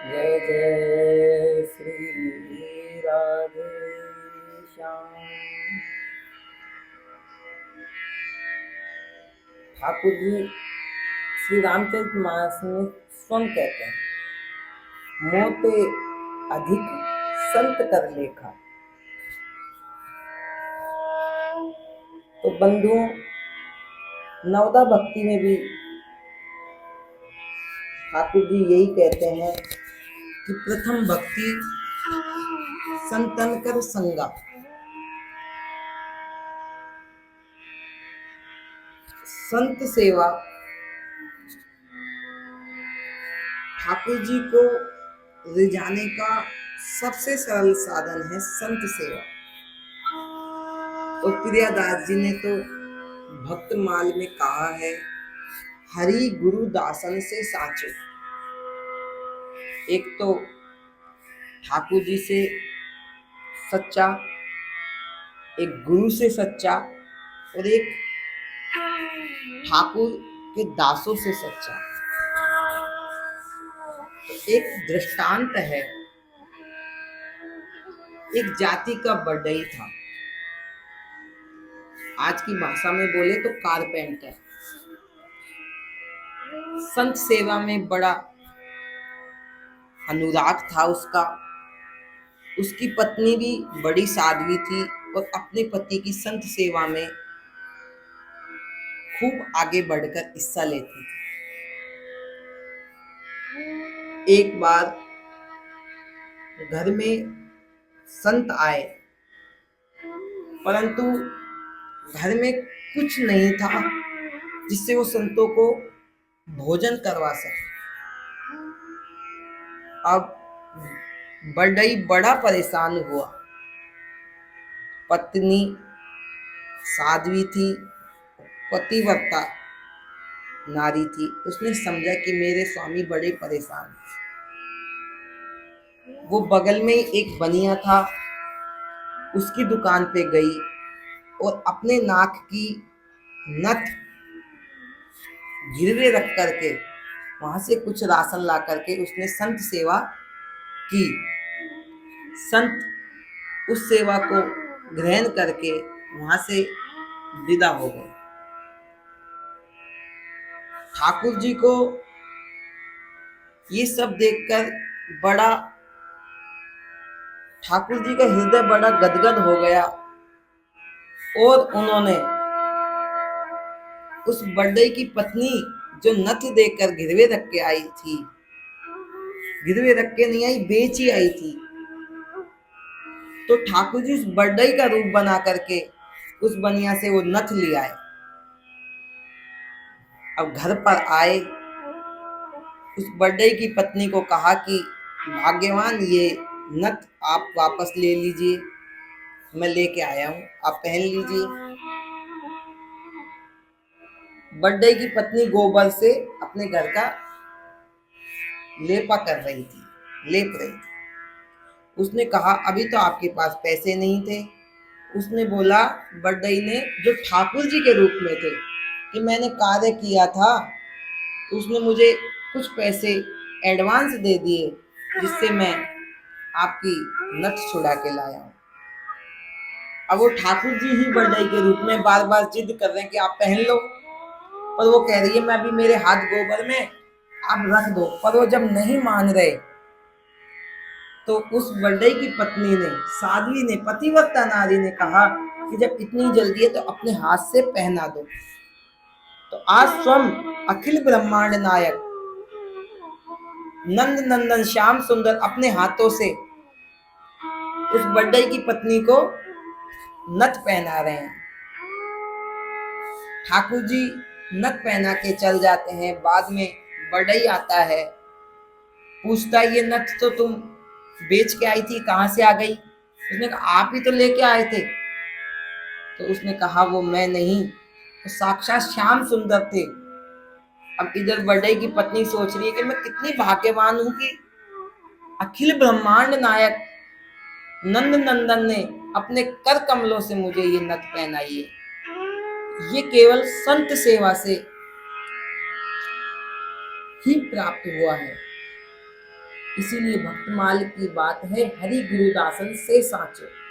जय जय श्री राधे श्याम। ठाकुर जी श्री रामचरितमानस में स्वयं कहते हैं, मोते अधिक संत कर लेखा। तो बंधुओं, नवदा भक्ति में भी ठाकुर जी यही कहते हैं कि प्रथम भक्ति संतन कर संगा। संत सेवा ठाकुर जी को रिझाने का सबसे सरल साधन है संत सेवा। तो प्रियादास जी ने तो भक्त माल में कहा है, हरि गुरु दासन से साचो। एक तो ठाकुर जी से सच्चा, एक गुरु से सच्चा, और एक ठाकुर के दासों से सच्चा। तो एक दृष्टांत है, एक जाति का बढ़ई था, आज की भाषा में बोले तो कारपेंटर। संत सेवा में बड़ा अनुराग था उसका। उसकी पत्नी भी बड़ी साध्वी थी और अपने पति की संत सेवा में खूब आगे बढ़कर हिस्सा लेती थी। एक बार घर में संत आए, परंतु घर में कुछ नहीं था जिससे वो संतों को भोजन करवा सके। अब बढ़ई बड़ा परेशान हुआ। पत्नी साध्वी थी, पतिव्रता नारी थी। उसने समझा कि मेरे स्वामी बड़े परेशान हैं। वो बगल में एक बनिया था, उसकी दुकान पे गई और अपने नाक की नथ गिरवे रख करके वहां से कुछ राशन ला करके उसने संत सेवा की। संत उस सेवा को ग्रहण करके वहां से विदा हो गए। ठाकुर जी को ये सब देखकर ठाकुर जी का हृदय बड़ा गदगद हो गया और उन्होंने उस बढ़ई की पत्नी जो नथ देकर गिरवे रख के आई थी, गिरवे रख के नहीं आई, बेची आई थी, तो ठाकुर जी उस बढ़ई का रूप बना करके उस बनिया से वो नथ ले आए। अब घर पर आए, उस बढ़ई की पत्नी को कहा कि भाग्यवान, ये नथ आप वापस ले लीजिए, मैं लेके आया हूं, आप पहन लीजिए। बढ़ई की पत्नी गोबर से अपने घर का लेप रही थी। उसने कहा अभी तो आपके पास पैसे नहीं थे। उसने बोला, बढ़ई ने, जो ठाकुर जी के रूप में थे, कि मैंने कार्य किया था, तो उसने मुझे कुछ पैसे एडवांस दे दिए जिससे मैं आपकी नथ छुड़ा के लाया हूं। अब वो ठाकुर जी ही बढ़ई के रूप में बार बार जिद कर रहे हैं कि आप पहन लो, पर वो कह रही है मैं अभी, मेरे हाथ गोबर में, आप रख दो। पर वो जब नहीं मान रहे तो उस बढ़ई की पत्नी ने, साध्वी ने, पतिव्रता नारी ने कहा कि जब इतनी जल्दी है तो अपने हाथ से पहना दो। तो आज स्वयं अखिल ब्रह्मांड नायक नंद नंदन श्याम सुंदर अपने हाथों से उस बढ़ई की पत्नी को नथ पहना रहे हैं। ठाकुर जी नथ पहना के चल जाते हैं। बाद में बढ़ई आता है, पूछता है ये नथ तो तुम बेच के आई थी, कहां से आ गई? उसने कहा आप ही तो लेके आए थे। तो उसने कहा वो मैं नहीं, तो साक्षात श्याम सुंदर थे। अब इधर बढ़ई की पत्नी सोच रही है कि मैं कितनी भाग्यवान हूं कि अखिल ब्रह्मांड नायक नंद नंदन ने अपने कर कमलों से मुझे ये नथ पहनाई है। ये केवल संत सेवा से ही प्राप्त हुआ है। इसीलिए भक्तमाल की बात है, हरि गुरुदासन से साचो।